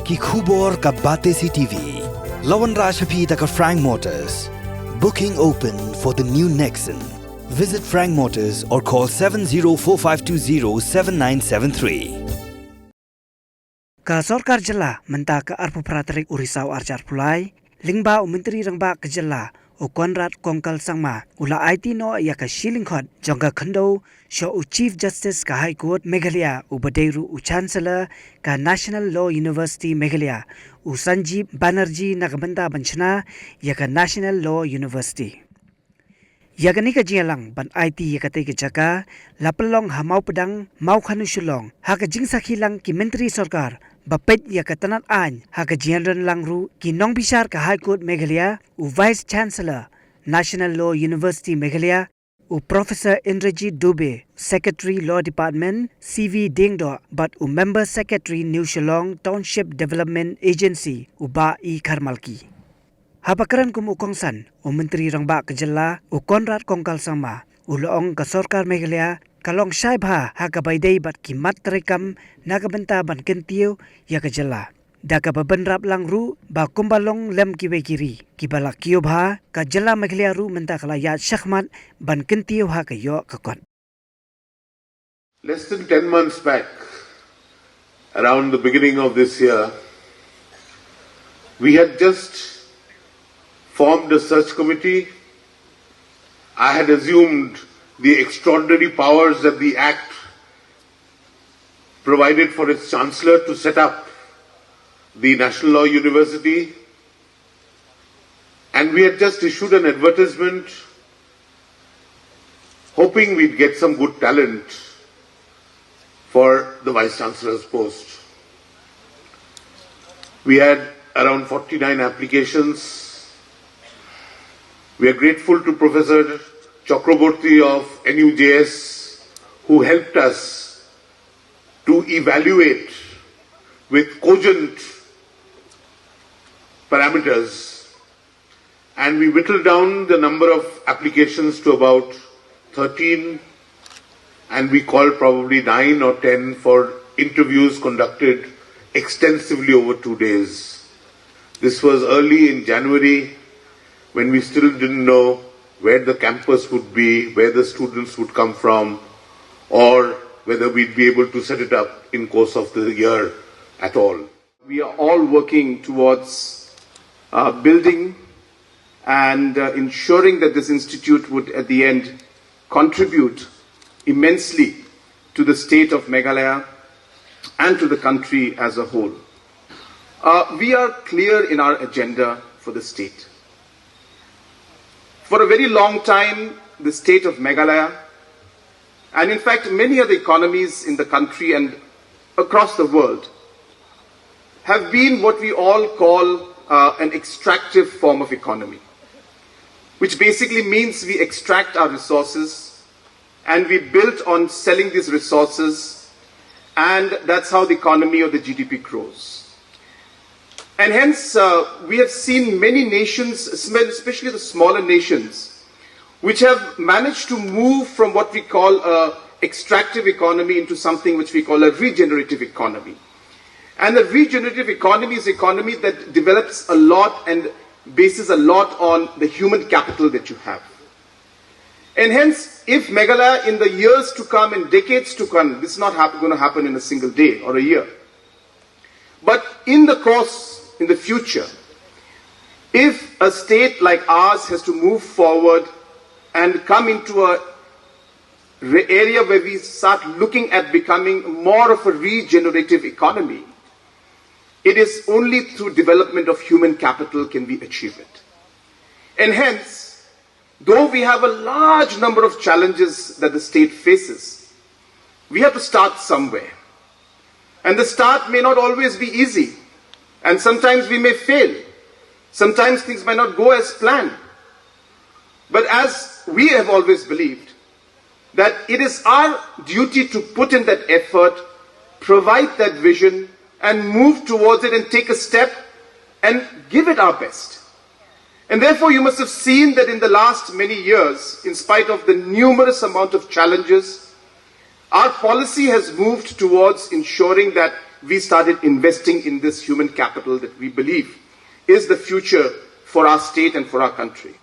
ki khubor ka bate si TV. Lawan Rashaphi taka Frank Motors. Booking open for the new Nexon. Visit Frank Motors or call 7045207973. Ka Sorkar jela menta ka arpu pratrik urisau arjar pulai lingba menteri rangba ke jela o Konrad Kongkal sangma ula Aiti no ya ka shilingkhot jongga khando sho u Chief Justice ka High Court Meghalaya u Badairu u Chancellor ka National Law University Meghalaya u Sanjeev Banerjee nagbanda banchna ya ka National Law University. Yagani ka jialang ban Aiti yakate ke Jaka lapelong hamau pedang mau khanu shulong haka jingsa khilang ki menteri Sorkar bapet yakatanat an haka jianran langru ki nong bishar ka High Court Meghalaya u Vice Chancellor National Law University Meghalaya u Professor Indrajit Dubey Secretary Law Department CV Dingdo but u Member Secretary New Shillong Township Development Agency u Ba E Karmalki. Habakaran kum ukongsan o menteri rangba ke jela o Konrad Kongkal sama o loong ka Sorkar Meghalaya kalong shaibha ha ka baidai bat ki mat terekam nagabenta ban kentiu ya ke jela da ka babenrap lang ru ba kumbalong lem ki wekiri ki balak kio bha ka jela Meghalaya ru menta kala ya shakhmat ban kentiu ha ka yo ka kon. Less than 10 months back, around the beginning of this year, we had just formed a search committee. I had assumed the extraordinary powers that the Act provided for its Chancellor to set up the National Law University, and we had just issued an advertisement hoping we'd get some good talent for the Vice Chancellor's post. We had around 49 applications. We are grateful to Professor Chakraborty of NUJS who helped us to evaluate with cogent parameters, and we whittled down the number of applications to about 13, and we called probably 9 or 10 for interviews conducted extensively over 2 days. This was early in January, when we still didn't know where the campus would be, where the students would come from, or whether we'd be able to set it up in course of the year at all. We are all working towards building and ensuring that this institute would at the end contribute immensely to the state of Meghalaya and to the country as a whole. We are clear in our agenda for the state. For a very long time, the state of Meghalaya, and in fact many other economies in the country and across the world, have been what we all call an extractive form of economy, which basically means we extract our resources and we build on selling these resources, and that's how the economy or the GDP grows. And hence, we have seen many nations, especially the smaller nations, which have managed to move from what we call an extractive economy into something which we call a regenerative economy. And the regenerative economy is an economy that develops a lot and bases a lot on the human capital that you have. And hence, if Meghalaya in the years to come and decades to come, this is not going to happen in a single day or a year, but in the course, in the future, if a state like ours has to move forward and come into an area where we start looking at becoming more of a regenerative economy, it is only through development of human capital can we achieve it. And hence, though we have a large number of challenges that the state faces, we have to start somewhere. And the start may not always be easy. And sometimes we may fail. Sometimes things might not go as planned. But as we have always believed, that it is our duty to put in that effort, provide that vision, and move towards it and take a step and give it our best. And therefore you must have seen that in the last many years, in spite of the numerous amount of challenges, our policy has moved towards ensuring that we started investing in this human capital that we believe is the future for our state and for our country.